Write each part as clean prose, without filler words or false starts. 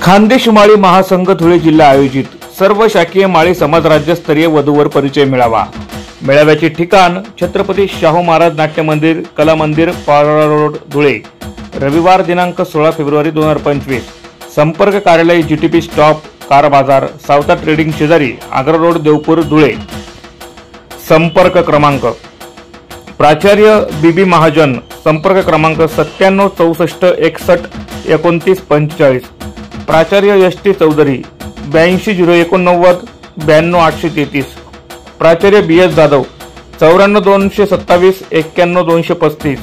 खानदेश माळी महासंघ धुळे जिल्हा आयोजित सर्व शाखीय माळी समाज राज्यस्तरीय वधूवर परिचय मेळावा। मेळाव्याचे ठिकाण छत्रपती शाहू महाराज नाट्य मंदिर कला मंदिर पारोळा रोड धुळे। रविवार दिनांक 16 फेब्रुवारी 2025। संपर्क कार्यालय जीटीपी स्टॉप कार बाजार सावता ट्रेडिंग शेजारी आग्रा रोड देवपूर धुळे। संपर्क क्रमांक प्राचार्य बीबी महाजन संपर्क क्रमांक 97 64 61 29 45। प्राचार्य एस.टी. चौधरी 82 089 92 833। प्राचार्य बी.एस. जाधव 94 227 91 235।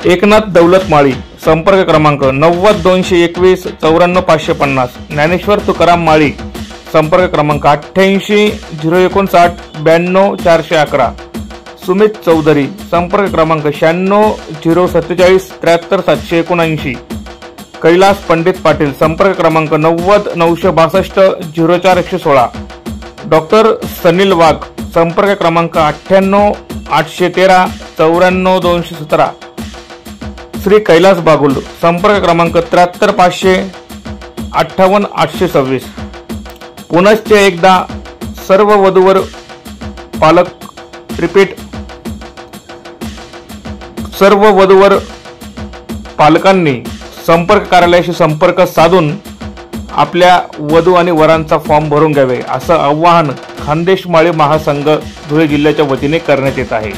एकनाथ दौलत माळी संपर्क क्रमांक 90 221 94 550। ज्ञानेश्वर तुकाराम माळी संपर्क क्रमांक 88 059 92 411। सुमित चौधरी संपर्क क्रमांक 96 047 73 779। कैलास पंडित पाटील संपर्क क्रमांक 90 962 04 116। डॉक्टर सनील वाघ संपर्क क्रमांक 98 813 94 217। श्री कैलास बागुल संपर्क क्रमांक 73 500 58 826। पुनश्च एकदा सर्व वधूवर पालक रिपीट सर्व वधूवर पालकांनी संपर्क कार्यालयाशी संपर्क साधून आपल्या वधू आणि वरांचा फॉर्म भरून घ्यावे असं आवाहन खानदेश माळी महासंघ धुळे जिल्ह्याच्या वतीने करण्यात येत आहे।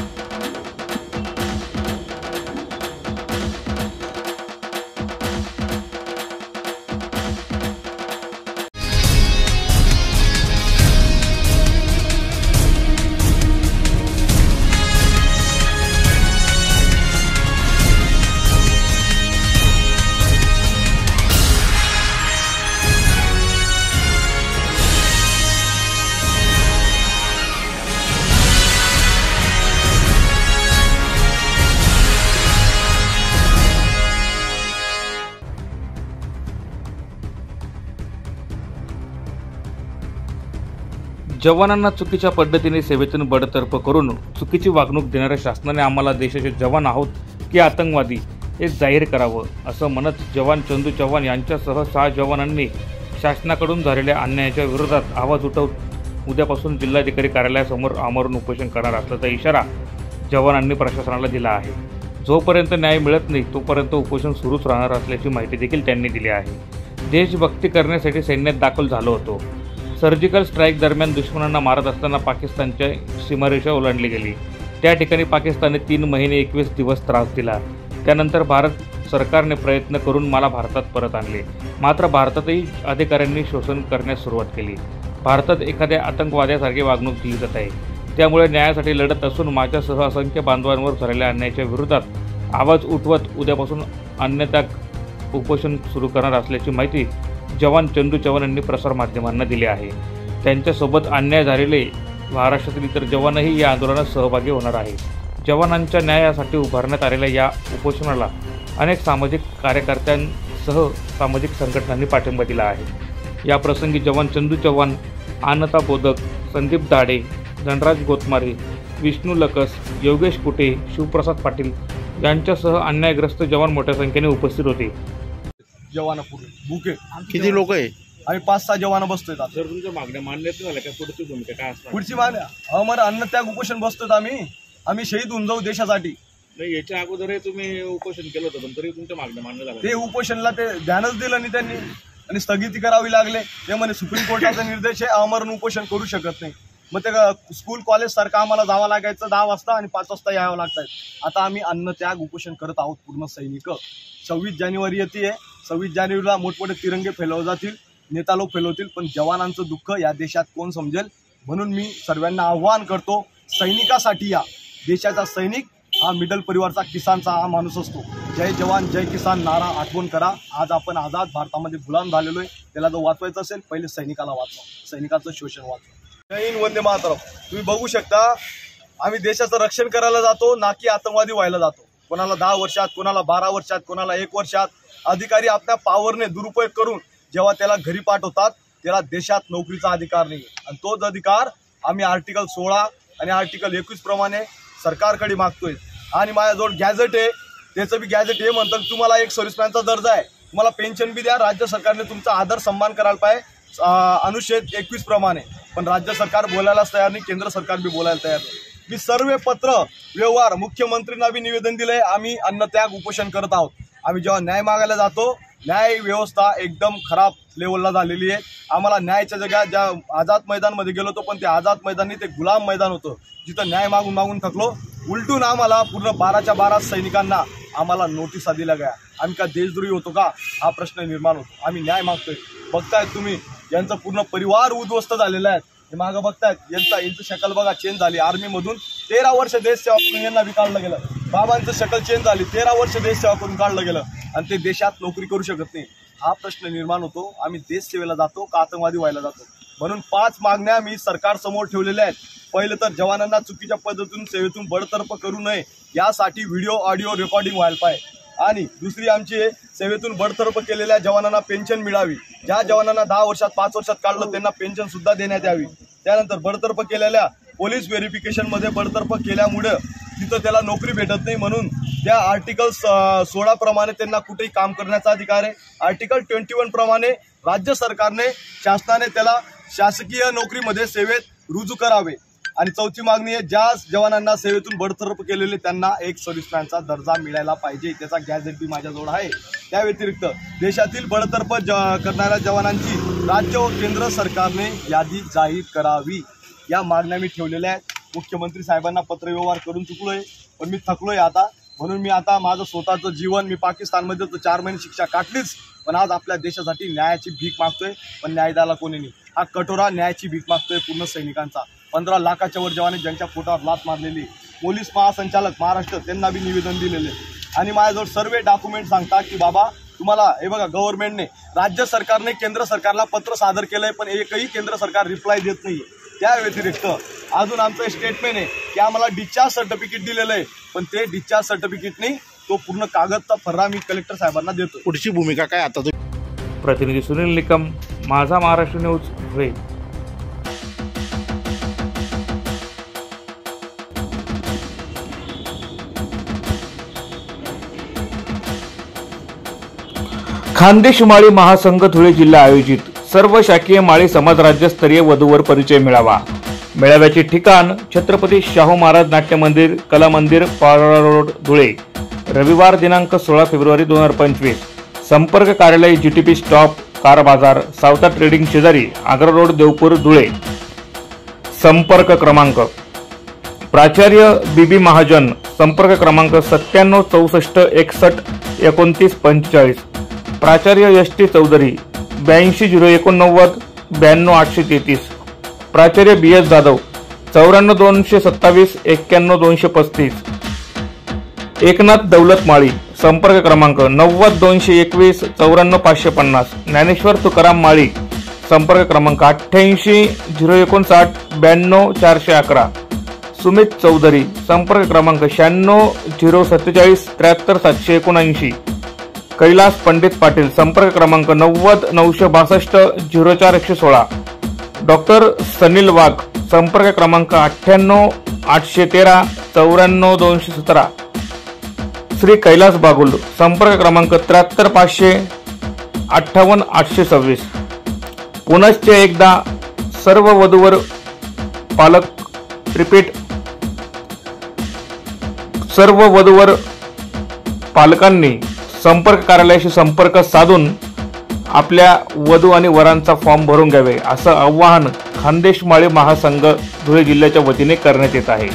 जवानांना चुकीच्या पद्धतीने सेवेतून बडतर्फ करून चुकीची वागणूक देणाऱ्या शासनाने आम्हाला देशाचे जवान आहोत की आतंकवादी हे जाहीर करावं असं म्हणत जवान चंदू चव्हाण यांच्यासह 6 जवानांनी शासनाकडून झालेल्या अन्यायाच्या विरोधात आवाज उठवत उद्यापासून जिल्हाधिकारी कार्यालयासमोर आमरण उपोषण करणार असल्याचा इशारा जवानांनी प्रशासनाला दिला आहे। जोपर्यंत न्याय मिळत नाही तोपर्यंत उपोषण सुरूच राहणार असल्याची माहिती देखील त्यांनी दिली आहे। देशभक्ती करण्यासाठी सैन्यात दाखल झालो होतो। सर्जिकल स्ट्राईक दरम्यान दुश्मनांना मारत असताना पाकिस्तानच्या सीमारेषा ओलांडली गेली। त्या ठिकाणी पाकिस्तानने 3 महिने 21 दिवस त्रास दिला। त्यानंतर भारत सरकारने प्रयत्न करून मला भारतात परत आणले। मात्र भारतातही अधिकाऱ्यांनी शोषण करण्यास सुरुवात केली। भारतात एखाद्या आतंकवाद्यासारखी वागणूक दिली जात आहे। त्यामुळे न्यायासाठी लढत असून माझ्यासह असंख्य बांधवांवर झालेल्या अन्यायाच्या विरोधात आवाज उठवत उद्यापासून अन्यथा उपोषण सुरू करणार असल्याची माहिती जवान चंदू चव्हाण यांनी प्रसारमाध्यमांना दिली आहे। त्यांच्यासोबत अन्याय झालेले महाराष्ट्रातील इतर जवानही या आंदोलनात सहभागी होणार आहेत। जवानांच्या न्यायासाठी उभारण्यात आलेल्या या उपोषणाला अनेक सामाजिक कार्यकर्त्यांसह सामाजिक संघटनांनी पाठिंबा दिला आहे। या प्रसंगी जवान चंदू चव्हाण, आनता बोदक, संदीप दाडे, धनराज गोतमारे, विष्णू लकस, योगेश कुटे, शिवप्रसाद पाटील यांच्यासह अन्यायग्रस्त जवान मोठ्या संख्येने उपस्थित होते। जवान बुके किती लोक आहे? आम्ही 5-6 जवान बसतोय। सर तुमच्या मागण्या मान्य झाल्या का? पुढची भूमिका काय असणार? पुढची मागण्या आम्हाला अन्नत्याग उपोषण बसतोय। आम्ही शहीद होऊन जाऊ देशासाठी। नाही, याच्या अगोदरही तुम्ही उपोषण केलं होतं पण तरी तुमच्या मागण्या मान्य झाल्या? ते उपोषणला ते ध्यानच दिलं नाही त्यांनी आणि स्थगिती करावी लागले। ते म्हणे सुप्रीम कोर्टाचा निर्देश आहे, आमरण उपोषण करू शकत नाही। मग ते स्कूल कॉलेज सारखं आम्हाला जावं लागायचं 10 वाजता आणि 5 वाजता यावं लागतंय। आता आम्ही अन्नत्याग उपोषण करत आहोत पूर्ण सैनिक। 26 जानेवारी येते। 26 जानेवारीला मोठमोठे तिरंगे फैलावले जातील, नेता लोक फैलवतील, पण जवानांचं दुःख या देशात कोण समजेल? म्हणून मी सर्वांना आव्हान करतो, सैनिकासाठी या। देशाचा सैनिक हा मिडल परिवारचा किसानचा हा माणूस असतो। जय जवान जय किसान नारा आठवण करा। आज आपण आझाद भारतामध्ये गुलाम झालेलो आहे। त्याला जर वाचवायचं असेल पहिले सैनिकाला वाचवा, सैनिकाचं शोषण वाचवा। जय हिंद, वंदे मातरम। तुम्ही बघू शकता आम्ही देशाचं रक्षण करायला जातो ना की आतंकवादी व्हायला जातो। कोणाला 10 वर्षात, कोणाला 12 वर्षात, कोणाला 1 वर्षात। अधिकारी आपल्या पॉवरने दुरुपयोग करून जेव्हा त्याला घरी पाठवतात त्याला देशात नोकरीचा अधिकार नाही आणि तोच अधिकार आम्ही आर्टिकल 16 आणि आर्टिकल 21 प्रमाणे सरकारकडे मागतोय। आणि माझ्याजवळ गॅजेट आहे, त्याचं बी गॅजेट हे म्हणतात तुम्हाला एक सर्व्हिसमॅनचा दर्जा आहे, तुम्हाला पेन्शन बी द्या, राज्य सरकारने तुमचा आदर सन्मान करायला पाहिजे अनुच्छेद 21 प्रमाणे, पण राज्य सरकार बोलायलाच तयार नाही, केंद्र सरकार बी बोलायला तयार नाही। मी सर्व पत्र व्यवहार मुख्यमंत्र्यांना बी निवेदन दिलंय, आम्ही अन्नत्याग उपोषण करत आहोत। आम्ही जेव्हा न्याय मागायला जातो, न्याय व्यवस्था एकदम खराब लेवलला झालेली आहे। आम्हाला न्यायाच्या जागा ज्या आझाद मैदानमध्ये गेलो होतो, पण ते आझाद मैदान नाही, ते गुलाम मैदान होतं, जिथं न्याय मागून मागून थकलो। उलटून आम्हाला पूर्ण 12च्या 12 सैनिकांना आम्हाला नोटिसा दिल्या गया। आम्ही का देशद्रोही होतो का, हा प्रश्न निर्माण होतो। आम्ही न्याय मागतोय। बघतायत तुम्ही, यांचा पूर्ण परिवार उद्ध्वस्त झालेला आहे। हे मागं बघतायत, यांचं शक्ल बघा चेंज झाली। आर्मीमधून 13 वर्ष देश सेवा करून यांना बी काढलं गेलं। बाबांचं शक्ल चेंज झाली, 13 वर्ष देश सेवा करून काढलं गेलं आणि ते देशात नोकरी करू शकत नाही। हा प्रश्न निर्माण होतो, आम्ही देश सेवेला जातो का आतंकवादी व्हायला जातो। म्हणून 5 मागण्या मी सरकार समोर ठेवलेल्या आहेत। पहिलं तर जवानांना चुकीच्या पद्धतीतून सेवेतून बडतर्फ करू नये यासाठी व्हिडिओ ऑडिओ रेकॉर्डिंग व्हायला पाहिजे। आणि दुसरी आमची सेवेतून बडतर्फ केलेल्या जवानांना पेन्शन मिळावी। ज्या जवानांना 10 वर्षात 5 वर्षात काढलं त्यांना पेन्शन सुद्धा देण्यात यावी। त्यानंतर बडतर्फ केलेल्या पोलीस व्हेरिफिकेशनमध्ये बडतर्फ केल्यामुळे तिथं त्याला नोकरी भेटत नाही, म्हणून त्या आर्टिकल 16 प्रमाणे त्यांना कुठेही काम करण्याचा अधिकार आहे। आर्टिकल 21 प्रमाणे राज्य सरकारने शासनाने त्याला शासकीय नोकरीमध्ये सेवेत रुजू करावे। आणि चौथी मागणी आहे, ज्या जवानांना सेवेतून बडतर्फ केलेले त्यांना एक सर्व्हिसमॅनचा दर्जा मिळायला पाहिजे, त्याचा गॅझेट बी माझ्याजवळ आहे। त्या व्यतिरिक्त देशातील बडतर्फ करणाऱ्या जवानांची राज्य व केंद्र सरकारने यादी जाहीर करावी। या मागण्या मी ठेवलेल्या आहेत। मुख्यमंत्री साहेबांना पत्रव्यवहार करून चुकलोय, पण मी थकलोय आता, म्हणून मी आता माझं स्वतःचं जीवन, मी पाकिस्तानमध्ये तर 4 महिने शिक्षा काटलीच, पण आज आपल्या देशासाठी न्यायाची भीक मागतोय, पण न्याय द्यायला कोणी नाही। हा कटोरा न्यायाची भीक मागतोय पूर्ण सैनिकांचा। 15 लाखाच्या वर जवान ज्यांच्या पोटावर लाथ मारलेली, पोलीस महासंचालक महाराष्ट्र त्यांना बी निवेदन दिलेले आणि माझ्याजवळ सर्व डॉक्युमेंट सांगतात की बाबा तुम्हाला हे बघा, गव्हर्नमेंटने राज्य सरकारने केंद्र सरकारला पत्र सादर केलंय, पण एकही केंद्र सरकार रिप्लाय देत नाहीये। त्या व्यतिरिक्त अजून आमचं स्टेटमेंट आहे की आम्हाला डिस्चार्ज सर्टिफिकेट दिलेलं आहे, पण ते डिस्चार्ज सर्टिफिकेट नाही, तो पूर्ण कागदचा फर्रा मी कलेक्टर साहेबांना देतो। पुढची भूमिका काय आता? प्रतिनिधी सुनील निकम, माझा महाराष्ट्र न्यूज, धुळे। खानदेश माळी महासंघ धुळे जिल्हा आयोजित सर्व शाखीय माळी समाज राज्यस्तरीय वधूवर परिचय मेळावा। मेळाव्याचे ठिकाण छत्रपती शाहू महाराज नाट्य मंदिर, कला मंदिर, पारोळा रोड, धुळे। रविवार दिनांक 16 फेब्रुवारी 2025। संपर्क कार्यालय जीटीपी स्टॉप, कार बाजार, सावता ट्रेडिंग शेजारी, आग्रा रोड, देवपूर, धुळे। संपर्क क्रमांक प्राचार्य बीबी महाजन, संपर्क क्रमांक 97 64 61 29 45। प्राचार्य एस.टी. चौधरी, 82 089 92 833। प्राचार्य बी.एस. जाधव, 94 227 91 235। एकनाथ दौलत माळी, संपर्क क्रमांक 90 221 94 550। ज्ञानेश्वर तुकाराम माळी, संपर्क क्रमांक 88 059 92 411। सुमित चौधरी, संपर्क क्रमांक 96 047 73 779। कैलास पंडित पाटील, संपर्क क्रमांक 90 962 04 116। डॉक्टर सनील वाघ, संपर्क क्रमांक 98 813 94 217। श्री कैलास बागुल, संपर्क क्रमांक 73 500 58 826। पुनश्च एकदा सर्व वधूवर पालक रिपीट सर्व वधूवर पालकांनी संपर्क कार्यालयाशी संपर्क साधून आपल्या वधू आणि वरांचा फॉर्म भरून घ्यावे, असं आवाहन खानदेश माळी महासंघ धुळे जिल्ह्याच्या वतीने करण्यात येत आहे।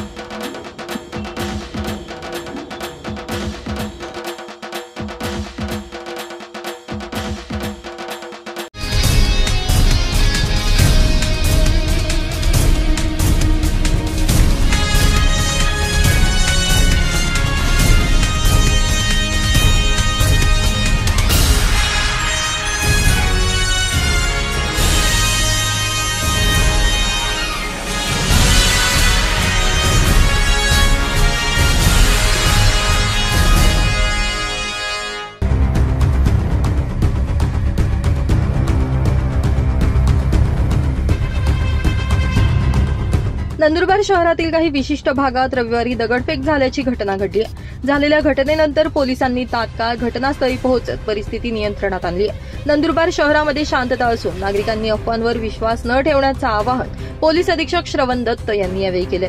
नंदुरबार शहरातील काही विशिष्ट भागात रविवारी दगडफेक झाल्याची घटना घडली आहे. झालेल्या घटनेनंतर पोलिसांनी तात्काळ घटनास्थळी पोहोचत परिस्थिती नियंत्रणात आणली आहे. नंदुरबार शहरामध्ये शांतता असून नागरिकांनी अफवांवर विश्वास न ठेवण्याचं आवाहन पोलीस अधीक्षक श्रवण दत्त यांनी यावेळी केले.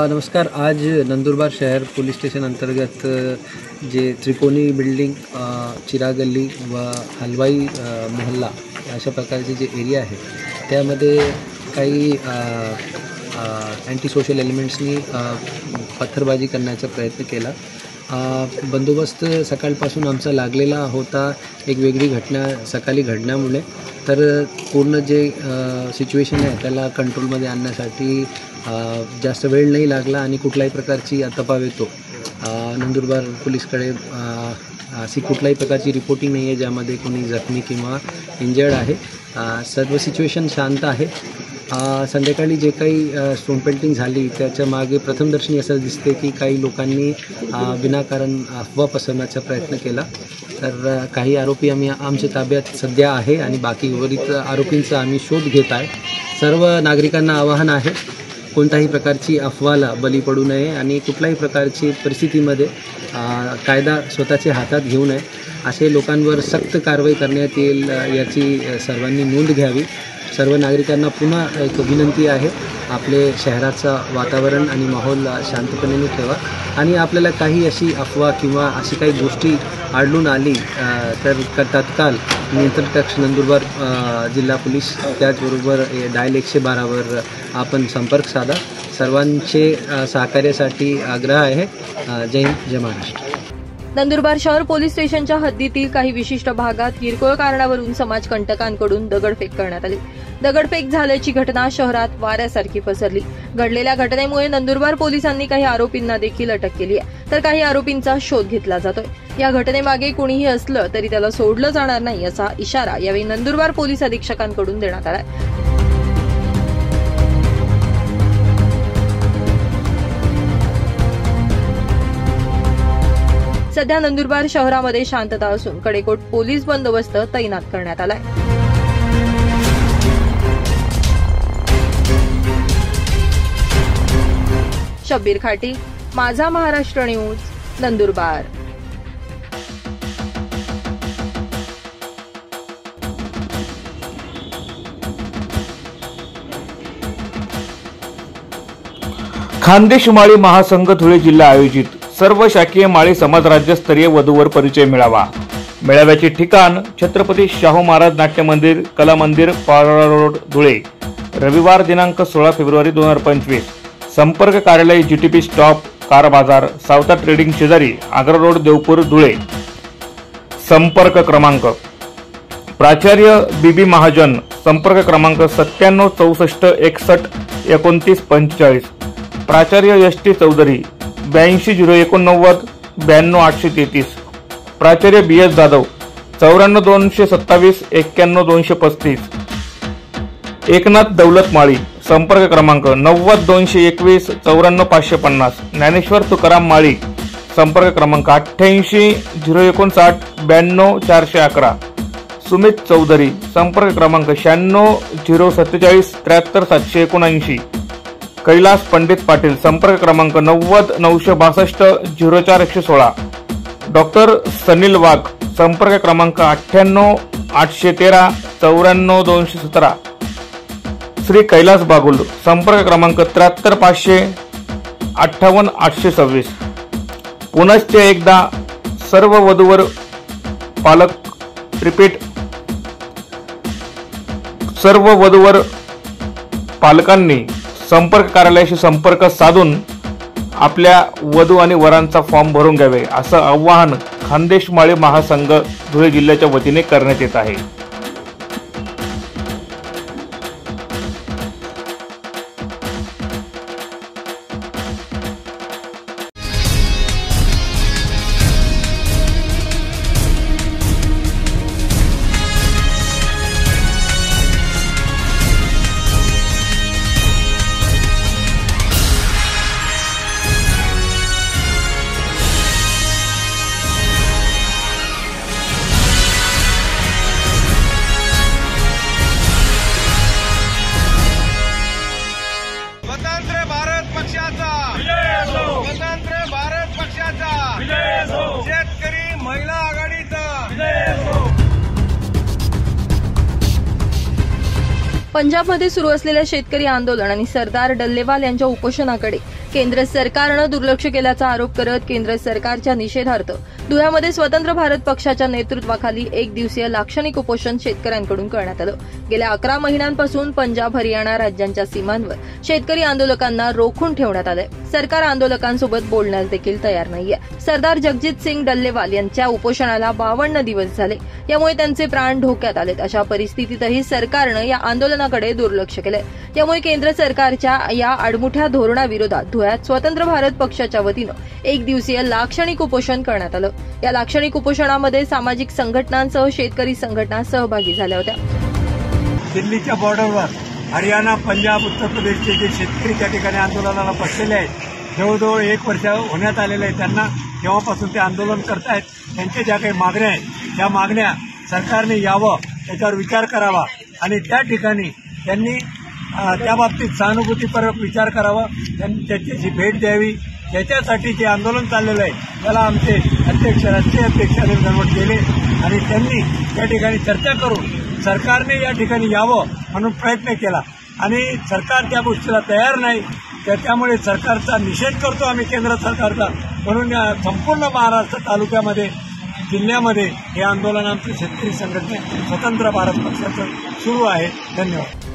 नमस्कार. आज नंदुरबार शहर पोलीस स्टेशन अंतर्गत जे त्रिकोणी बिल्डिंग, चिरा गल्ली व हलवाई मोहल्ला अशा प्रकारचे जे एरिया आहे त्यामध्ये काही अँटी सोशल एलिमेंट्सनी पत्थरबाजी करण्याचा प्रयत्न केला. बंदोबस्त सकाळपासून आमचा लागलेला होता. एक वेगळी घटना सकाळी घडल्यामुळे तर पूर्ण जे सिच्युएशन आहे त्याला कंट्रोलमध्ये आणण्यासाठी जास्त वेळ नाही लागला आणि कुठल्याही प्रकारची तपाव येतो. नंदुरबार पोलीसकडे अशी कुठल्याही प्रकारची रिपोर्टिंग नाही आहे ज्यामध्ये कोणी जखमी किंवा इंजर्ड आहे. सर्व सिच्युएशन शांत आहे. संध्याकाळी जे काही स्टोन पेल्टिंग झाली त्याच्या मागे प्रथमदर्शनी असं दिसते की काही लोकांनी विनाकारण अफवा पसरवण्याचा प्रयत्न केला. तर काही आरोपी आमच्या ताब्यात सध्या आहे आणि बाकी उर्वरित आरोपींचा आम्ही शोध घेत आहे. सर्व नागरिकांना आवाहन आहे कोणत्याही प्रकारची अफवाला बली पडू नये आणि कुठल्याही प्रकारची परिस्थितीमध्ये कायदा स्वतःच्या हातात घेऊ नये. असे लोकांवर सक्त कारवाई करण्यात येईल याची सर्वांनी नोंद घ्यावी. सर्व नागरिकांना पुन्हा एक विनंती आहे, आपले शहराचा वातावरण आणि माहोल शांतपणे ठेवा आणि आपल्याला काही अशी अफवा किंवा अशी काही गोष्टी आढळून आली तर तत्काळ नियंत्रण कक्ष नंदुरबार जिल्हा पोलीस त्याचबरोबर डायल 112वर आपण संपर्क साधा. सर्वांचे सहकार्यासाठी आग्रह आहे. जय हिंद, जय महाराष्ट्र. नंदुरबार शहर पोलीस स्टेशनच्या हद्दीतील काही विशिष्ट भागात किरकोळ कारणावरून समाजकंटकांकडून दगडफेक करण्यात आली. दगडफेक झाल्याची घटना शहरात वाऱ्यासारखी पसरली. घडलेल्या घटनेमुळे नंदुरबार पोलिसांनी काही आरोपींना देखील अटक केली आहे तर काही आरोपींचा शोध घेतला जातोय. या घटनेमागे कुणीही असलं तरी त्याला सोडलं जाणार नाही असा इशारा यावेळी नंदुरबार पोलीस अधीक्षकांकडून देण्यात आला. सध्या नंदुरबार शहरामध्ये शांतता असून कडेकोट पोलीस बंदोबस्त तैनात करण्यात आलाय. शब्बीर खाटी, माझा महाराष्ट्र न्यूज, नंदुरबार. खानदेश माळी महासंघ धुळे जिल्हा आयोजित सर्व शाखीय माळी समाज राज्यस्तरीय वधूवर परिचय मेळावा. मेळाव्याचे ठिकाण छत्रपती शाहू महाराज नाट्य मंदिर, कला मंदिर, पारोळा रोड, धुळे. रविवार दिनांक 16 फेब्रुवारी 2025. संपर्क कार्यालय GTP स्टॉप, कार बाजार, सावता ट्रेडिंग शेजारी, आग्रा रोड, देवपूर, धुळे. संपर्क क्रमांक प्राचार्य BB महाजन, संपर्क क्रमांक 97 64 61 29 45. प्राचार्य ST चौधरी, 82 089 92 833. प्राचार्य BS जाधव, 94 227 91 235. एकनाथ दौलत माळी, संपर्क क्रमांक 90 221 94 550. ज्ञानेश्वर तुकाराम माळी, संपर्क क्रमांक 88 059 92 411. सुमित चौधरी, संपर्क क्रमांक 96 047 73 779. कैलास पंडित पाटील, संपर्क क्रमांक 90 962 04 116. डॉक्टर सनील वाघ, संपर्क क्रमांक 98 813 94 217. श्री कैलास बागुल, संपर्क क्रमांक 73 500 58 826. पुनश्च एकदा सर्व वधूवर पालक रिपीट सर्व वधूवर पालकांनी संपर्क कार्यालयाशी संपर्क साधून आपल्या वधू आणि वरांचा फॉर्म भरून घ्यावे असं आवाहन खानदेश माळी महासंघ धुळे जिल्ह्याच्या वतीने करण्यात येत आहे. पंजाबमध्ये सुरू असलेल्या शेतकरी आंदोलन आणि सरदार डल्लेवाल यांच्या उपोषणाकडे केंद्र सरकारनं दुर्लक्ष केल्याचा आरोप करत केंद्र सरकारच्या निषेधार्थ धुळ्यामध्ये स्वतंत्र भारत पक्षाच्या नेतृत्वाखाली एक दिवसीय लाक्षणिक उपोषण शेतकऱ्यांकडून करण्यात आलं. गेल्या 11 महिन्यांपासून पंजाब हरियाणा राज्यांच्या सीमांवर शेतकरी आंदोलकांना रोखून ठेवण्यात आलंय. सरकार आंदोलकांसोबत बोलण्यास देखील तयार नाहीये. सरदार जगजीत सिंग डल्लेवाल यांच्या उपोषणाला 52 दिवस झाले, यामुळे त्यांचे प्राण धोक्यात आलेत. अशा परिस्थितीतही सरकारनं या आंदोलनाकडे दुर्लक्ष केलंय. त्यामुळे केंद्र सरकारच्या या आडमुठ्या धोरणाविरोधात धुळ्यात स्वतंत्र भारत पक्षाच्या वतीनं एक दिवसीय लाक्षणिक उपोषण करण्यात आलं. या लाक्षणिक उपोषणामध्ये सामाजिक संघटनांसह शेतकरी संघटना सहभागी झाल्या होत्या. दिल्लीच्या बॉर्डरवर हरियाणा, पंजाब, उत्तर प्रदेशचे जे शेतकरी त्या ठिकाणी आंदोलनाला बसलेले आहेत, जवळजवळ 1 वर्ष होण्यात आलेलं आहे त्यांना. तेव्हापासून ते आंदोलन करतायत. त्यांच्या ज्या काही मागण्या आहेत त्या मागण्या सरकारने यावं, त्याच्यावर विचार करावा आणि त्या ठिकाणी त्यांनी त्या बाबतीत सहानुभूतीपूर्वक विचार करावा, त्यांनी त्याच्याशी भेट द्यावी. त्याच्यासाठी जे आंदोलन चाललेलं आहे त्याला आमचे अध्यक्ष, राष्ट्रीय अध्यक्ष अनिल घनवट गेले आणि त्यांनी त्या ठिकाणी चर्चा करून सरकारने या ठिकाणी यावं म्हणून प्रयत्न केला आणि सरकार त्या गोष्टीला तयार नाही. त्यामुळे सरकारचा निषेध करतो आम्ही, केंद्र सरकारचा. म्हणून संपूर्ण महाराष्ट्र तालुक्यामध्ये, जिल्ह्यामध्ये हे आंदोलन आमचे शेतकरी संघटने स्वतंत्र भारत पक्षाचं सुरू आहे. धन्यवाद.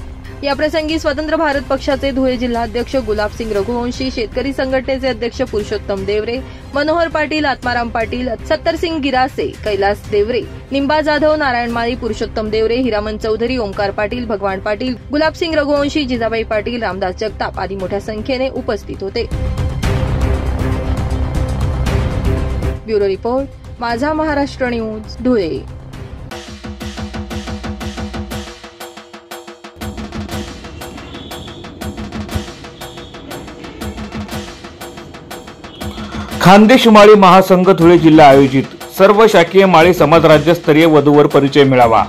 याप्रसंगी स्वतंत्र भारत पक्षाचे धुळे जिल्हाध्यक्ष गुलाबसिंग रघुवंशी, शेतकरी संघटनेचे अध्यक्ष पुरुषोत्तम देवरे, मनोहर पाटील, आत्माराम पाटील, सत्तरसिंग गिरासे, कैलास देवरे, निंबा जाधव, नारायण माळी, पुरुषोत्तम देवरे, हिरामन चौधरी, ओंकार पाटील, भगवान पाटील, गुलाबसिंग रघुवंशी, जिजाबाई पाटील, रामदास जगताप आदी मोठ्या संख्येने उपस्थित होते. ब्युरो रिपोर्ट, माझा महाराष्ट्र न्यूज, धुळे. खानदेश माळी महासंघ धुळे जिल्हा आयोजित सर्व शाखीय माळी समाज राज्यस्तरीय वधूवर परिचय मेळावा.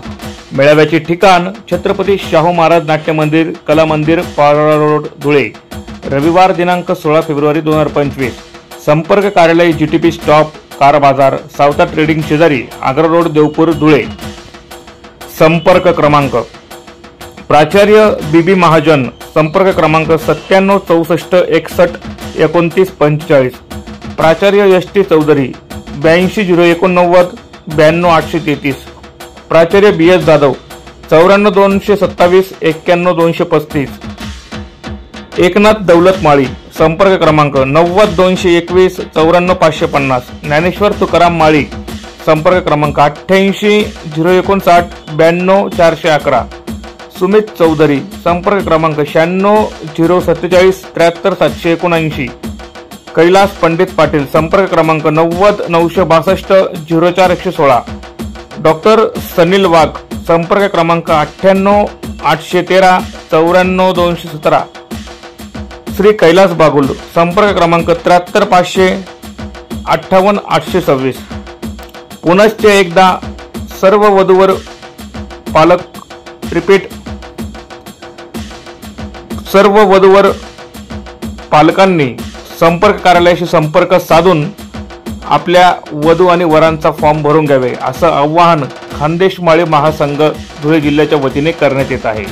मेळाव्याचे ठिकाण छत्रपती शाहू महाराज नाट्य मंदिर, कला मंदिर, पारोळा रोड, धुळे. रविवार दिनांक 16 फेब्रुवारी 2025. संपर्क कार्यालय जीटीपी स्टॉप, कार बाजार, सावता ट्रेडिंग शेजारी, आग्रा रोड, देवपूर, धुळे. संपर्क क्रमांक प्राचार्य बीबी महाजन, संपर्क क्रमांक 97 64 61 29 45. प्राचार्य एस.टी. चौधरी, 82 089 92 833. प्राचार्य बी.एस. जाधव, 94 227 91 235. एकनाथ दौलत माळी, संपर्क क्रमांक 90 221 94 550. ज्ञानेश्वर तुकाराम माळी, संपर्क क्रमांक 88 059 92 411. सुमित चौधरी, संपर्क क्रमांक 96 047 73 779. कैलास पंडित पाटील, संपर्क क्रमांक 90 962 04 116. डॉक्टर सनील वाघ, संपर्क क्रमांक 98 813 94 217. श्री कैलास बागुल, संपर्क क्रमांक 73 500 58 826. पुनश्च एकदा सर्व वधूवर पालक रिपीट सर्व वधूवर पालकांनी संपर्क कार्यालयाशी संपर्क साधून आपल्या वधू आणि वरांचा फॉर्म भरून घ्यावे, असं आवाहन खानदेश माळी महासंघ धुळे जिल्ह्याच्या वतीने करण्यात येत आहे.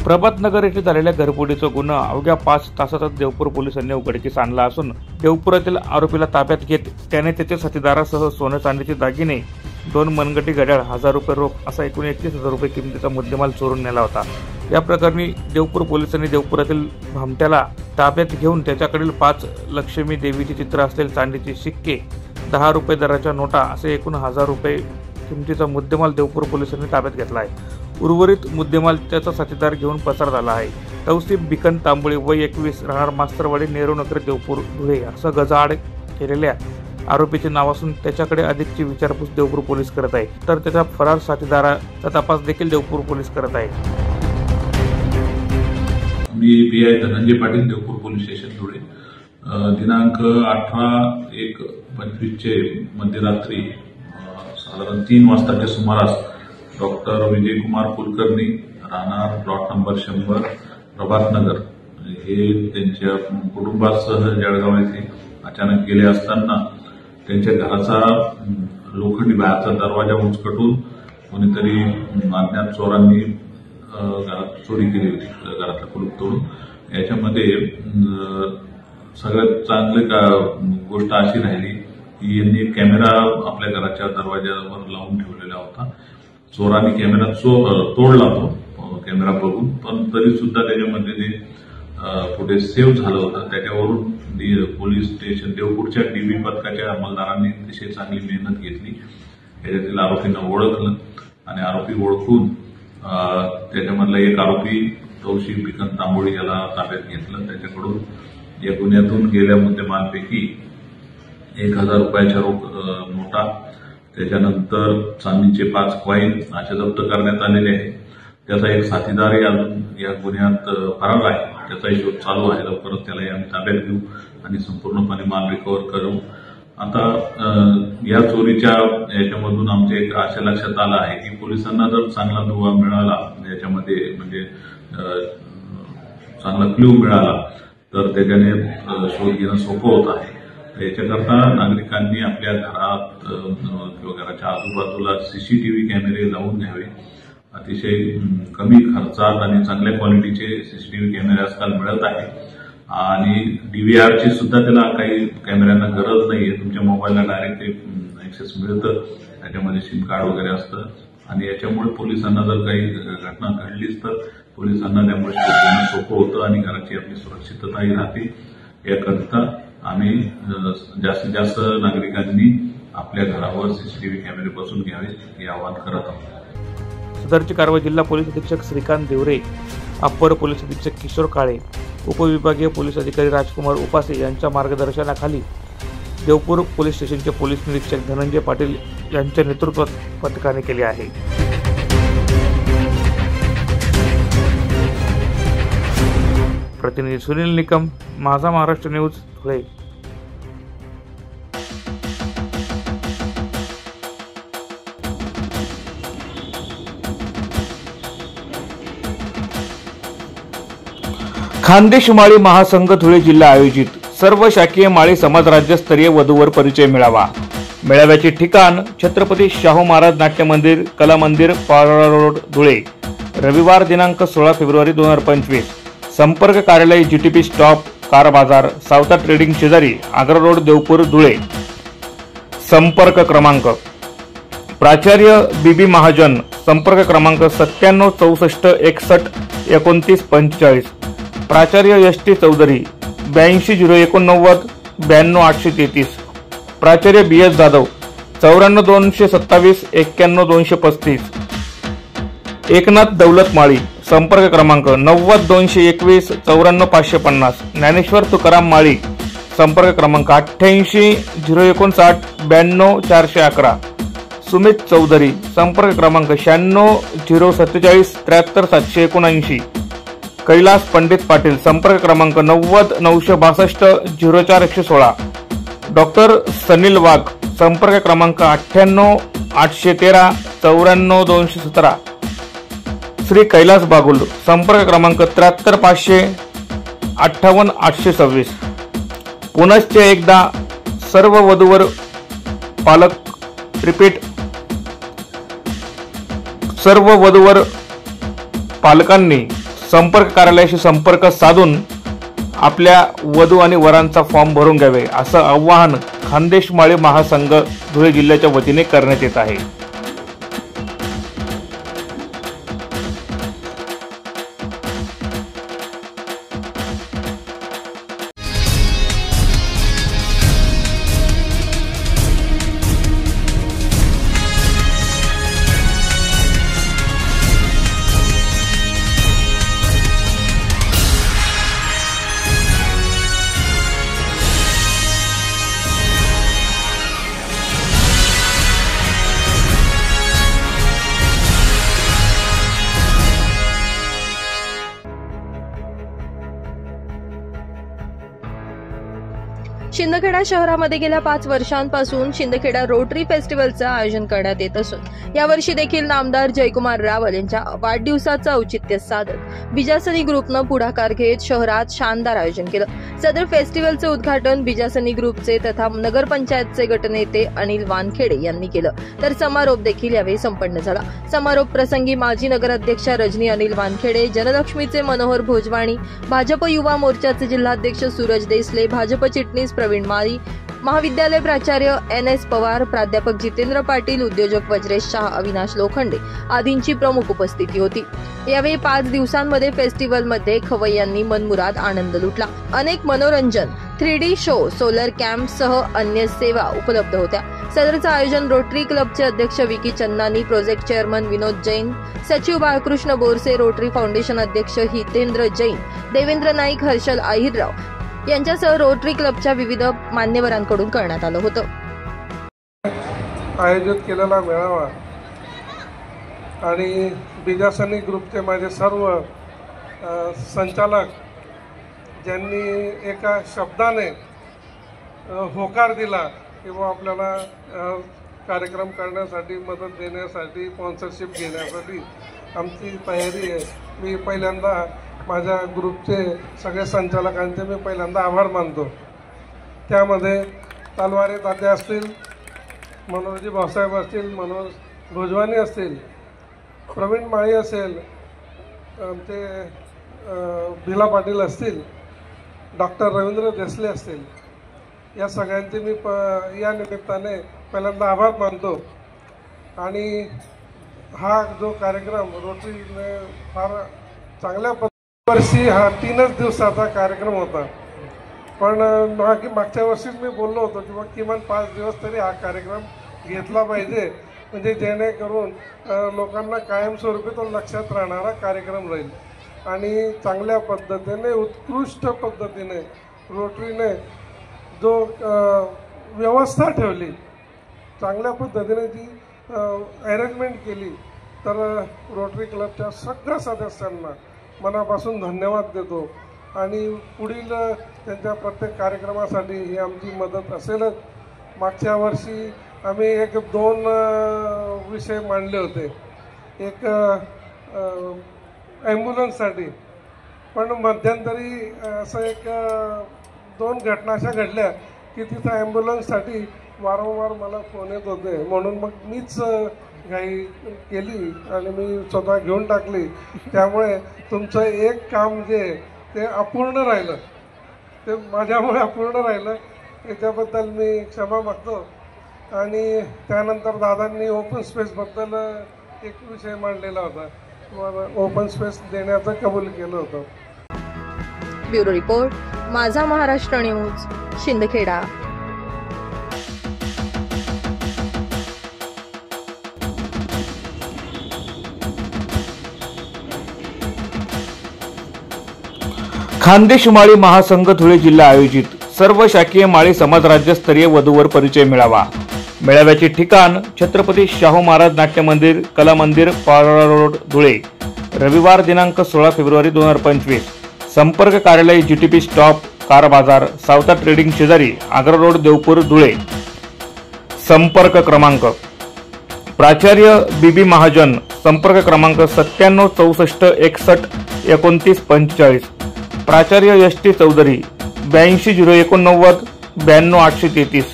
प्रभातनगर येथे झालेल्या घरफोडीचा गुन्हा अवघ्या 5 तासातच देवपूर पोलिसांनी उघडकीस आणला असून देवपुरातील आरोपीला ताब्यात घेत त्याने त्याच्या साथीदारासह सोने चांदीचे दागिने, 2 मनगटी घड्याळ, 1000 रुपये रोख असा एकूण 31,000 रुपये किमतीचा मुद्देमाल चोरून नेला होता. या प्रकरणी देवपूर पोलिसांनी देवपुरातील भामट्याला ताब्यात घेऊन त्याच्याकडील 5 लक्ष्मी देवीचे चित्र असलेले चांदीचे शिक्के, 10 रुपये दराच्या नोटा असे एकूण 1000 रुपये किमतीचा मुद्देमाल देवपूर पोलिसांनी ताब्यात घेतला आहे. उर्वरित मुद्देमाल त्याचा साथीदार घेऊन पसार झाला आहे. तौसिफ बिकन तांबोळी, वय 21, राहणार मास्तरवाडी, नेहरू नगर, देवपूर, धुळे असं गजाआड केलेल्या आरोपीचे नाव असून त्याच्याकडे अधिकची विचारपूस देवपूर पोलीस करत आहे, तर त्याच्या फरार साथीदाराचा तपास देखील देवपूर पोलीस करत आहे. मी PI Dhananjay Patil, Deopur police station Dhule. दिनांक 18/1/25 मध्यरात्री साधारण 3 वाजताच्या सुमारास डॉक्टर विजयकुमार कुलकर्णी, राहणार प्लॉट नंबर 100, प्रभातनगर, हे त्यांच्या कुटुंबासह जळगाव येथे अचानक गेले असताना त्यांच्या घराचा लोखंडी बाहेरचा दरवाजा उचकटून कोणीतरी अज्ञात चोरांनी घरात चोरी केली होती, घरातलं कुलूप तोडून. याच्यामध्ये सगळ्यात चांगली गोष्ट अशी राहिली की यांनी कॅमेरा आपल्या घराच्या दरवाजावर लावून ठेवलेला होता. चोरांनी कॅमेरा तोडला तो कॅमेरा बघून, पण तरी सुद्धा त्याच्यामध्ये जे फुटेज सेव्ह झालं होतं त्याच्यावरून पोलीस स्टेशन देवपूरच्या DB पथकाच्या अंमलदारांनी अतिशय चांगली मेहनत घेतली. त्याच्यातील आरोपींना ओळखलं आणि आरोपी ओळखून त्याच्यामधला एक आरोपी तौशिक भिकन तांबोळी याला ताब्यात घेतलं. त्याच्याकडून या गुन्ह्यातून गेल्या मुद्देमालपैकी 1000 रुपयाच्या रोख नोटा, त्याच्यानंतर चांदीचे 5 कॉईन असे जप्त करण्यात आलेले आहे. त्याचा एक साथीदारही अजून या गुन्ह्यात फरार आहे, त्याचाही शोध चालू आहे. लवकरच त्यालाही आम्ही ताब्यात घेऊ आणि संपूर्णपणे माल रिकव्हर करू. आता या चोरीच्या याच्यामधून आमच्या एक आशा लक्षात आलं आहे की पोलिसांना जर चांगला दुवा मिळाला, याच्यामध्ये म्हणजे चांगला क्ल्यू मिळाला तर त्याच्याने शोध घेणं सोपं होत आहे. याच्याकरता नागरिकांनी आपल्या घरात किंवा घराच्या आजूबाजूला CCTV कॅमेरे लावून घ्यावे. अतिशय कमी खर्चात आणि चांगल्या क्वालिटीचे CCTV कॅमेरे आजकाल मिळत आहे आणि DVRची सुद्धा त्याला काही कॅमेऱ्यांना गरज नाहीये. तुमच्या मोबाईलला डायरेक्ट ऍक्सेस मिळतं, त्याच्यामध्ये SIM कार्ड वगैरे असतं आणि याच्यामुळे पोलिसांना जर काही घटना घडलीच तर पोलिसांना त्यामुळे शोधणं सोपं होतं आणि घराची आपली सुरक्षितताही राहते. याकरिता आम्ही जास्तीत जास्त नागरिकांनी आपल्या घरावर CCTV कॅमेरे बसवून घ्यावे हे आवाहन करत आहोत. सदरची कारवाई जिल्हा पोलीस अधीक्षक श्रीकांत देवरे, अप्पर पोलीस अधीक्षक किशोर काळे, उपविभागीय पोलीस अधिकारी राजकुमार उपासे यांच्या मार्गदर्शनाखाली देवपूर पोलीस स्टेशनचे पोलीस निरीक्षक धनंजय पाटील यांच्या नेतृत्वात पथकाने केले आहे. प्रतिनिधी सुनील निकम, माझा महाराष्ट्र न्यूज, धुळे. खानदेश माळी महासंघ धुळे जिल्हा आयोजित सर्व शाखीय माळी समाज राज्यस्तरीय वधूवर परिचय मेळावा. मेळाव्याचे ठिकाण छत्रपती शाहू महाराज नाट्य मंदिर, कला मंदिर, पारोळा रोड, धुळे. रविवार दिनांक 16 फेब्रुवारी 2025. संपर्क कार्यालय GTP स्टॉप, कार बाजार, सावता ट्रेडिंग शेजारी, आग्रा रोड, देवपूर, धुळे. संपर्क क्रमांक प्राचार्य BB महाजन, संपर्क क्रमांक 97 64 61 29 45. प्राचार्य ST चौधरी, 82 089 92 833. प्राचार्य BS जाधव, 94 227 91 235. एकनाथ दौलत माळी, संपर्क क्रमांक 90 221 94 550. ज्ञानेश्वर तुकाराम माळी, संपर्क क्रमांक 88 059 92 411. सुमित चौधरी, संपर्क क्रमांक 96 047 73 779. कैलास पंडित पाटील, संपर्क क्रमांक 90 962 04 116. डॉक्टर सनील वाघ, संपर्क क्रमांक 98 813 94 217. श्री कैलास बागुल, संपर्क क्रमांक 73 500 58 826. पुनश्च एकदा सर्व वधूवर पालक रिपीट सर्व वधूवर पालकांनी संपर्क कार्यालयाशी संपर्क साधून आपल्या वधू आणि वरांचा फॉर्म भरून घ्यावे असं आवाहन खानदेश माळी महासंघ धुळे जिल्ह्याच्या वतीने करण्यात येत आहे. शिंदखेडा शहरामध्ये गेल्या 5 वर्षांपासून शिंदखेडा रोटरी फेस्टिवलचं आयोजन करण्यात येत असून यावर्षी देखील नामदार जयकुमार रावल यांच्या वाढदिवसाचं औचित्य साधत बिजासनी ग्रुपनं पुढाकार घेत शहरात शानदार आयोजन केलं. सदर फेस्टिवलचं उद्घाटन बिजासनी ग्रुपचे तथा नगरपंचायतचे गटनेते अनिल वानखेडे यांनी केलं, तर समारोप देखील यावेळी संपन्न झाला. समारोप प्रसंगी माजी नगराध्यक्षा रजनी अनिल वानखेडे, जनलक्ष्मीचे मनोहर भोजवाणी, भाजप युवा मोर्चाचे जिल्हाध्यक्ष सूरज देसले, भाजप चिटणीस प्रवीण माळी, महाविद्यालय प्राचार्य NS पवार, प्राध्यापक जितेंद्र पाटील, उद्योजक वज्रेश शाह, अविनाश लोखंडे आदींची प्रमुख उपस्थिती होती. यावेळी 5 दिवसांमध्ये फेस्टिवलमध्ये खवय्यांनी मनमुराद आनंद लुटला. अनेक मनोरंजन, 3D शो, सोलर कॅम्प सह अन्य सेवा उपलब्ध होत्या. सदरचं आयोजन रोटरी क्लबचे अध्यक्ष विकी चंदानी, प्रोजेक्ट चेअरमन विनोद जैन, सचिव बाळकृष्ण बोरसे, रोटरी फाउंडेशन अध्यक्ष हितेंद्र जैन, देवेंद्र नाईक, हर्षल आहिरराव यांच्यासह रोटरी क्लबच्या विविध मान्यवरांकडून करण्यात आलं होतं. आयोजित केलेला मेळावा आणि बिजासनी ग्रुपचे माझे सर्व संचालक ज्यांनी एका शब्दाने होकार दिला किंवा आपल्याला कार्यक्रम करण्यासाठी, मदत देण्यासाठी, स्पॉन्सरशिप घेण्यासाठी आमची तयारी आहे. मी पहिल्यांदा माझ्या ग्रुपचे सगळे संचालकांचे मी पहिल्यांदा आभार मानतो. त्यामध्ये तलवारे तात्या असतील, मनोहरजी भाऊसाहेब असतील, मनोहर भोजवानी असतील, प्रवीण माळी असेल, आमचे भिला पाटील असतील, डॉक्टर रवींद्र देसले असतील, या सगळ्यांचे मी या निमित्ताने पहिल्यांदा आभार मानतो. आणि हा जो कार्यक्रम रोटरीने फार चांगल्या वर्षी हा 3च दिवसाचा कार्यक्रम होता, पण मागच्या वर्षीच मी बोललो होतो की मग किमान 5 दिवस तरी हा कार्यक्रम घेतला पाहिजे, म्हणजे जेणेकरून लोकांना कायमस्वरूपी तो लक्षात राहणारा कार्यक्रम राहील. आणि चांगल्या पद्धतीने, उत्कृष्ट पद्धतीने रोटरीने जो व्यवस्था ठेवली, चांगल्या पद्धतीने जी अरेंजमेंट केली, तर रोटरी क्लबच्या सगळ्या सदस्यांना मनापासून धन्यवाद देतो. आणि पुढील त्यांच्या प्रत्येक कार्यक्रमासाठी ही आमची मदत असेलच. मागच्या वर्षी आम्ही 1-2 विषय मांडले होते. एक ॲम्ब्युलन्ससाठी, पण मध्यंतरी असं 2 घटना अशा घडल्या की तिथं ॲम्ब्युलन्ससाठी वारंवार मला फोन येत होते, म्हणून मग मीच घाई केली आणि मी स्वतः घेऊन टाकली. त्यामुळे तुमचं एक काम जे ते अपूर्ण राहिलं, ते माझ्यामुळे अपूर्ण राहिलं, त्याच्याबद्दल मी क्षमा मागतो. आणि त्यानंतर दादांनी ओपन स्पेसबद्दल एक विषय मांडलेला होता, ओपन स्पेस देण्याचं कबूल केलं होतं. ब्युरो रिपोर्ट, माझा महाराष्ट्र न्यूज, शिंदखेडा. खानदेश माळी महासंघ धुळे जिल्हा आयोजित सर्व शाखीय माळी समाज राज्यस्तरीय वधूवर परिचय मेळावा. मेळाव्याचे ठिकाण छत्रपती शाहू महाराज नाट्य मंदिर, कला मंदिर, पारोळा रोड, धुळे. रविवार दिनांक 16 फेब्रुवारी 2025. संपर्क कार्यालय GTP स्टॉप, कार बाजार, सावता ट्रेडिंग शेजारी, आग्रा रोड, देवपूर, धुळे. संपर्क क्रमांक प्राचार्य BB महाजन, संपर्क क्रमांक 97 64 61 29 45. प्राचार्य ST चौधरी, 82 089 92 833.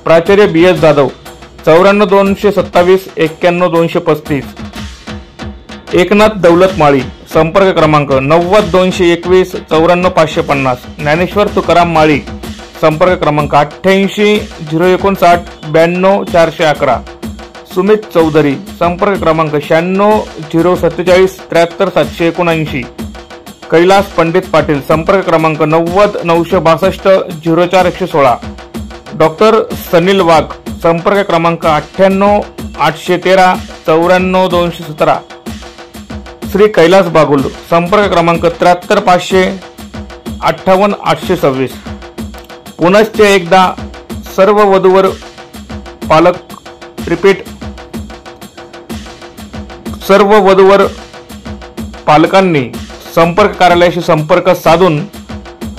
प्राचार्य BS जाधव, 94 227 91 235. एकनाथ दौलत माळी, संपर्क क्रमांक 90 221 94 550. ज्ञानेश्वर तुकाराम माळी, संपर्क क्रमांक 88 059 92 411. सुमित चौधरी, संपर्क क्रमांक 96 047 73 779. कैलास पंडित पाटील, संपर्क क्रमांक 90 962 04 116. डॉक्टर सनील वाघ, संपर्क क्रमांक 98 813 94 217. श्री कैलास बागुल, संपर्क क्रमांक 73 500 58 826. पुनश्च एकदा सर्व वधूवर पालक, रिपीट, सर्व वधूवर पालकांनी संपर्क कार्यालयाशी संपर्क साधून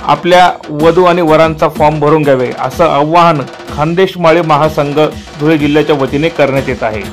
आपल्या वधू आणि वरांचा फॉर्म भरून घ्यावे असं आवाहन खानदेश माळी महासंघ धुळे जिल्ह्याच्या वतीने करण्यात येत आहे.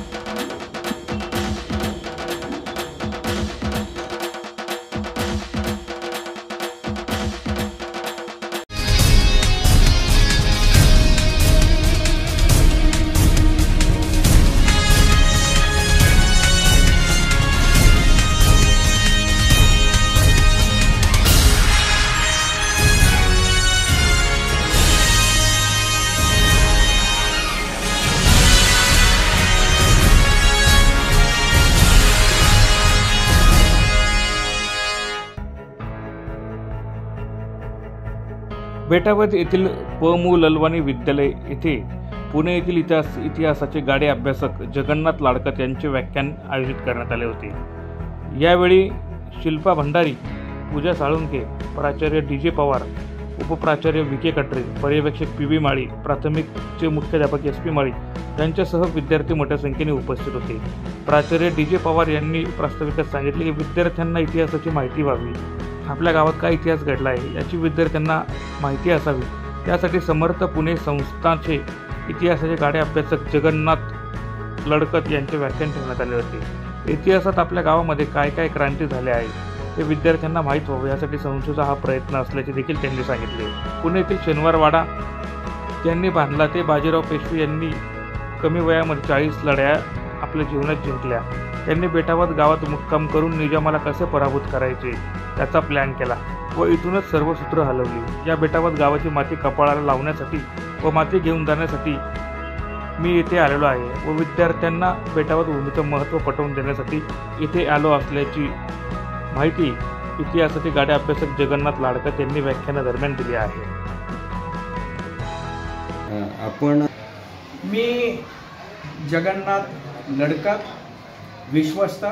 बेटावद येथील प.मु. ललवाणी विद्यालय येथे पुणे येथील इतिहासाचे गाडे अभ्यासक जगन्नाथ लाडकत यांचे व्याख्यान आयोजित करण्यात आले होते. यावेळी शिल्पा भंडारी, पूजा साळुंके, प्राचार्य डी.जे. पवार, उपप्राचार्य व्ही.के. कटरे, पर्यवेक्षक पी.व्ही. माळी, प्राथमिकचे मुख्याध्यापक एस.पी. माळी यांच्यासह विद्यार्थी मोठ्या संख्येने उपस्थित होते. प्राचार्य डी.जे. पवार यांनी प्रास्ताविकात सांगितले की विद्यार्थ्यांना इतिहासाची माहिती व्हावी, आपल्या गावात काय इतिहास घडला आहे याची विद्यार्थ्यांना माहिती असावी, त्यासाठी समर्थ पुणे संस्थांचे इतिहासाचे गाडे अभ्यासक जगन्नाथ लडकत यांचे व्याख्यान ठेवण्यात आले होते. इतिहासात आपल्या गावामध्ये काय काय क्रांती झाल्या आहेत ते विद्यार्थ्यांना माहीत व्हावे यासाठी संस्थेचा हा प्रयत्न असल्याचे देखील त्यांनी सांगितले. पुणे येथील शनिवारवाडा त्यांनी बांधला ते बाजीराव पेशवे यांनी कमी वयामध्ये 40 लढाया आपल्या जीवनात जिंकल्या. त्यांनी बेटावद गावात मुक्काम करून निजामाला कसे पराभूत करायचे त्याचा प्लॅन केला व इथूनच सर्व सूत्र हलवली. या बेटावद गावाची माती कपाळाला लावण्यासाठी व माती घेऊन जाण्यासाठी मी येथे आलेलो आहे व विद्यार्थ्यांना बेटावद भूमीचं महत्त्व पटवून देण्यासाठी इथे आलो असल्याची माहिती इतिहासाचे गाडे अभ्यासक जगन्नाथ लाडकत यांनी व्याख्यानादरम्यान दिली आहे. मी जगन्नाथ लडकत, विश्वस्त,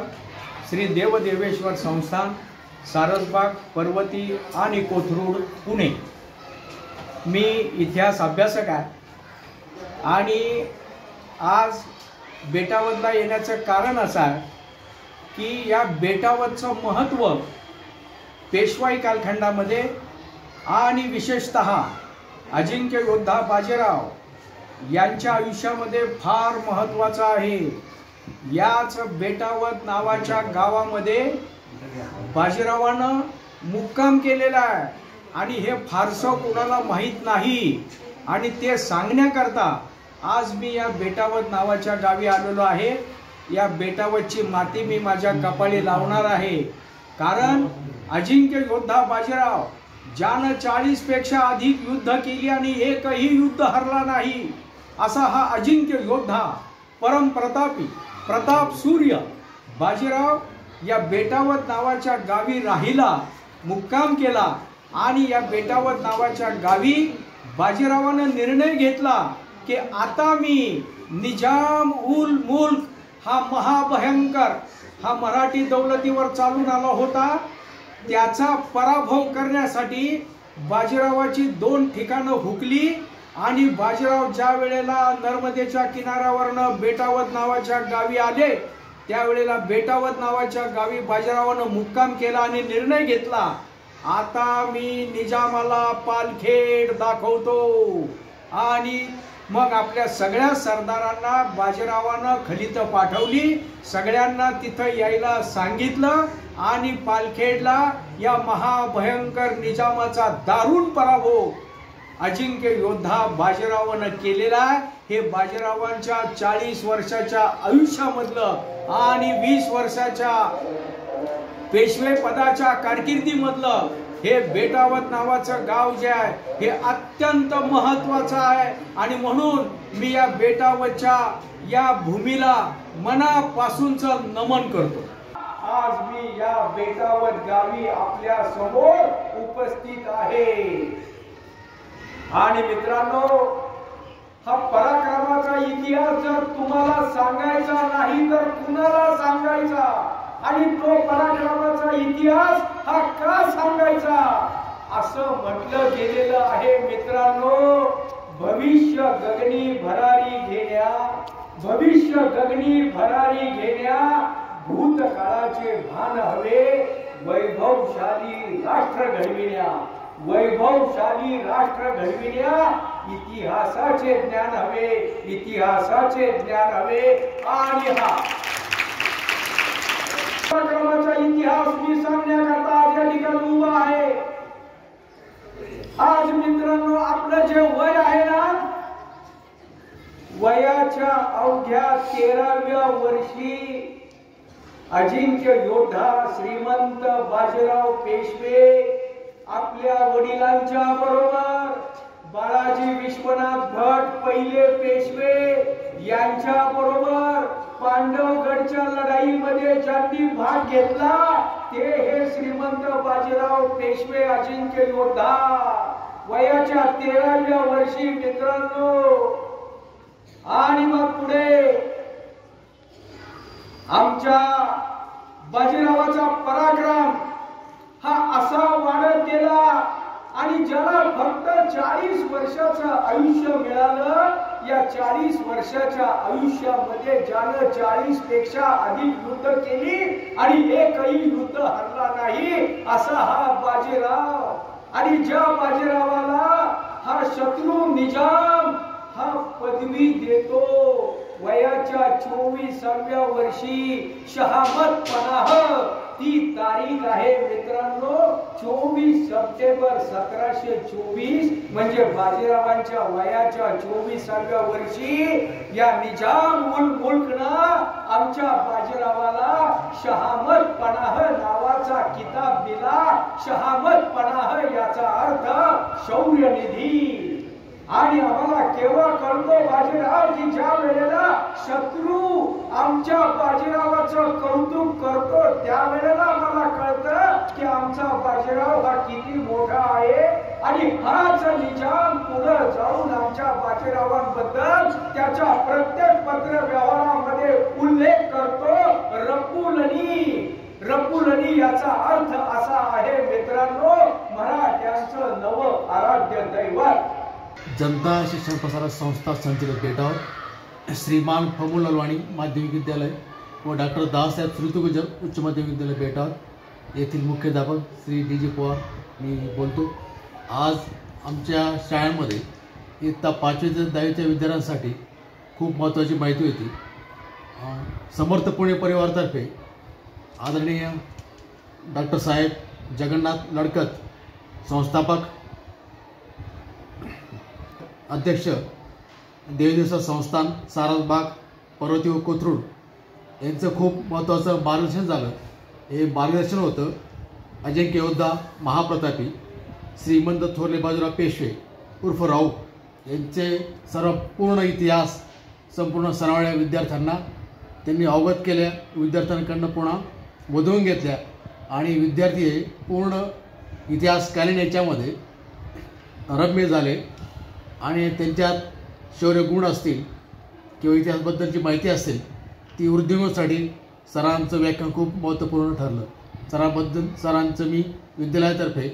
श्री देवदेवेश्वर संस्थान, सारसबाग, पर्वती आणि कोथरूड, पुणे. मी इतिहास अभ्यासक आहे आणि आज बेटावदला येण्याचं कारण असं आहे की या बेटावदचं महत्त्व पेशवाई कालखंडामध्ये आणि विशेषतः अजिंक्य योद्धा बाजीराव यांच्या आयुष्यामध्ये फार महत्त्वाचं आहे. याच बेटावद नावाच्या गावामध्ये बाजीरावानं मुक्काम केलेला आहे आणि हे फारसं कोणाला माहीत नाही आणि ते सांगण्याकरता आज मी या बेटावद नावाच्या गावी आलेलो आहे. या बेटावदची माती मी माझ्या कपाळी लावणार आहे कारण अजिंक्य योद्धा बाजीराव ज्यानं 40 पेक्षा अधिक युद्ध केली आणि एकही युद्ध हरला नाही असा हा अजिंक्य योद्धा, परमप्रतापी, प्रताप सूर्य बाजीराव या बेटावद नावाच्या गावी राहिला, मुक्काम केला आणि या बेटावद नावाच्या गावी बाजीरावानं निर्णय घेतला की आता मी निजाम उल मुल्क हा महाभयंकर हा मराठी दौलतीवर चालून आला होता त्याचा पराभव करण्यासाठी बाजीरावाची 2 ठिकाणं हुकली आणि बाजीराव ज्या वेळेला नर्मदेच्या किनाऱ्यावरनं बेटावद नावाच्या गावी आले त्यावेळेला बेटावद नावाच्या गावी बाजीरावानं मुक्काम केला आणि निर्णय घेतला आता मी निजामाला पालखेड दाखवतो. आणि मग आपल्या सगळ्या सरदारांना बाजीरावानं खलीत पाठवली, सगळ्यांना तिथं यायला सांगितलं आणि पालखेडला या महाभयंकर निजामाचा दारुण पराभव अजिंक्य योद्धा बाजीरावानं केलेला आहे. हे बाजीरावांच्या 40 वर्षाच्या आयुष्यामधलं आणि 20 वर्षाच्या पेशवे पदाच्या कारकिर्दीमधलं हे बेटावद नावाचं गाव जे आहे हे अत्यंत महत्त्वाचं आहे आणि म्हणून मी या बेटावदच्या या भूमीला मनापासूनचं नमन करतो. आज मी या बेटावद गावी आपल्या समोर उपस्थित आहे आणि मित्रांनो हा पराक्रमाचा इतिहास जर तुम्हाला सांगायचा नाही तर कुणाला सांगायचा आणि तो पराक्रमाचा इतिहास हा का सांगायचा असं म्हटलं गेलेलं आहे. मित्रांनो भविष्य गगनी भरारी घेण्या भूतकाळाचे भान हवे वैभवशाली राष्ट्र घडविण्या वैभवशाली राष्ट्र घडविण्या इतिहासाचे ज्ञान हवे, इतिहासाचे ज्ञान हवे. आणि हा पराक्रमाचा इतिहास मी सांगण्याकरता आज या ठिकाणी उभा आहे. आज मित्रांनो, आपलं जे वय आहे ना, वयाच्या अवघ्या 13व्या वर्षी अजिंक्य योद्धा श्रीमंत बाजीराव पेशवे आपल्या वडिलांच्या बरोबर बाळाजी विश्वनाथ भट पहिले पेशवे यांच्या बरोबर पांडवगडच्या लढाईमध्ये ज्यांनी भाग घेतला ते हे श्रीमंत बाजीराव पेशवे अजिंक्य योद्धा वयाच्या 13व्या वर्षी मित्रांनो. आणि मग पुढे आमच्या बाजीरावाचा पराक्रम हा असा वाढत गेला आणि ज्याला फक्त 40 वर्षाचं आयुष्य मिळालं, या 40 वर्षाच्या आयुष्यामध्ये ज्यानं 40 पेक्षा अधिक युद्ध केली आणि एकही युद्ध हरला नाही असा हा बाजीराव. आणि ज्या बाजीरावाला हा शत्रू निजाम हा पदवी देतो, वयाच्या 24व्या वर्षी शहामत पनाह ती तारीख आहे मित्रांनो 24 सप्टेंबर 1724. म्हणजे बाजीरावांच्या वयाच्या 24व्या वर्षी या निजाम मुल्कनं आमच्या बाजीरावाला शहामत पनाह नावाचा किताब दिला. शहामत पनाह याचा अर्थ शौर्य निधी. आणि आम्हाला केव्हा कळतो बाजीराव की ज्या वेळेला शत्रू आमच्या बाजीरावाचं कौतुक करतो त्यावेळेला आम्हाला कळतं की आमचा बाजीराव हा किती मोठा आहे. आणि हाच निजाम पुढे जाऊन आमच्या बाजीरावांबद्दल त्याच्या प्रत्येक पत्र व्यवहारामध्ये उल्लेख करतो. रपुलनी याचा अर्थ असा आहे मित्रांनो, मराठ्यांचं नव आराध्य दैवत. जनता शिक्षण प्रसारक संस्था संचालक बेटावर श्रीमान प्रमोद अलवाणी माध्यमिक विद्यालय व डॉक्टर दादासाहेब श्रुती गुजर उच्च माध्यमिक विद्यालय बेटावर येथील मुख्याध्यापक श्री डी.जी. पवार मी बोलतो. आज आमच्या शाळांमध्ये इयत्ता 5वी ते 10वीच्या विद्यार्थ्यांसाठी खूप महत्त्वाची माहिती होती. समर्थ पुणे परिवारातर्फे आदरणीय डॉक्टर साहेब जगन्नाथ लडकत संस्थापक अध्यक्ष देवदेवसा संस्थान सारसबाग पर्वती व कोथरूड यांचं खूप महत्त्वाचं मार्गदर्शन झालं. हे मार्गदर्शन होतं अजिंक्य योद्धा महाप्रतापी श्रीमंत थोरले बाजीराव पेशवे उर्फ राऊ यांचे सर्व पूर्ण इतिहास संपूर्ण सरावळ्या विद्यार्थ्यांना त्यांनी अवगत केल्या. विद्यार्थ्यांकडनं पुन्हा बोधवून घेतल्या आणि विद्यार्थी हे पूर्ण इतिहासकालीन याच्यामध्ये रम्य झाले. आणि त्यांच्यात शौर्य गुण असतील किंवा इतिहासाबद्दलची माहिती असेल ती वृद्धिंगोसाठी सरांचं व्याख्यान खूप महत्त्वपूर्ण ठरलं. सरांचं मी विद्यालयातर्फे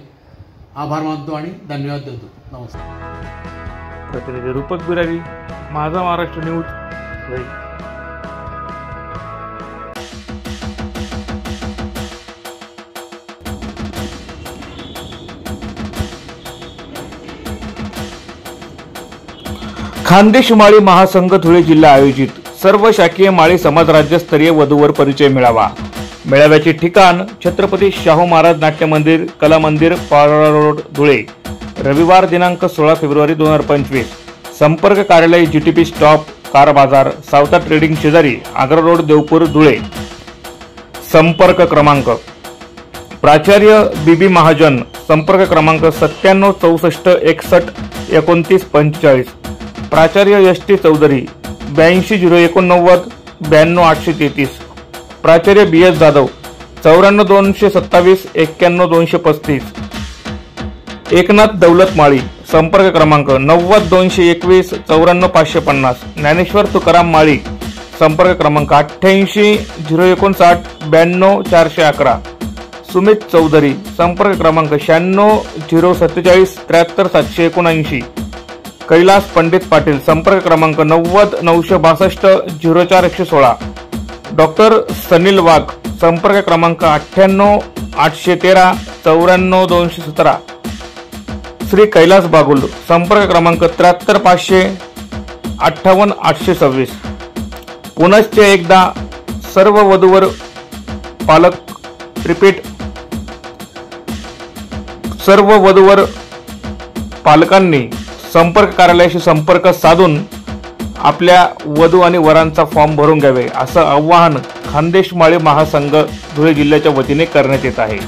आभार मानतो आणि धन्यवाद देतो. नमस्कार. प्रतिनिधी रूपक बिरारी, माझा महाराष्ट्र न्यूज. खानदेश माळी महासंघ धुळे जिल्हा आयोजित सर्व शाखीय माळी समाज राज्यस्तरीय वधूवर परिचय मेळावा. मेळाव्याचे ठिकाण छत्रपती शाहू महाराज नाट्य मंदिर कला मंदिर पारोळा रोड धुळे. रविवार दिनांक 16 फेब्रुवारी 2025. संपर्क कार्यालय जीटीपी स्टॉप कार बाजार सावता ट्रेडिंग शेजारी आग्रा रोड देवपूर धुळे. संपर्क क्रमांक प्राचार्य बीबी महाजन संपर्क क्रमांक 97 64 61 29 45. प्राचार्य एस.टी. चौधरी 82 089 92 833. प्राचार्य बी.एस. जाधव 94 227 91 235. एकनाथ दौलत माळी संपर्क क्रमांक 90 221 94 550. ज्ञानेश्वर तुकाराम माळी संपर्क क्रमांक 88 059 92 411. सुमित चौधरी संपर्क क्रमांक 96 047 73 779. कैलास पंडित पाटील संपर्क क्रमांक 90 962 04 116. डॉक्टर सनील वाघ संपर्क क्रमांक 98 813 94 217. श्री कैलास बागुल, संपर्क क्रमांक 73 500 58 826. पुनश्च एकदा सर्व वधूवर पालक रिपीट सर्व वधूवर पालकांनी संपर्क कार्यालयाशी संपर्क साधून आपल्या वधू आणि वरांचा फॉर्म भरून घ्यावे असं आवाहन खानदेश माळी महासंघ धुळे जिल्ह्याच्या वतीने करण्यात येत आहे.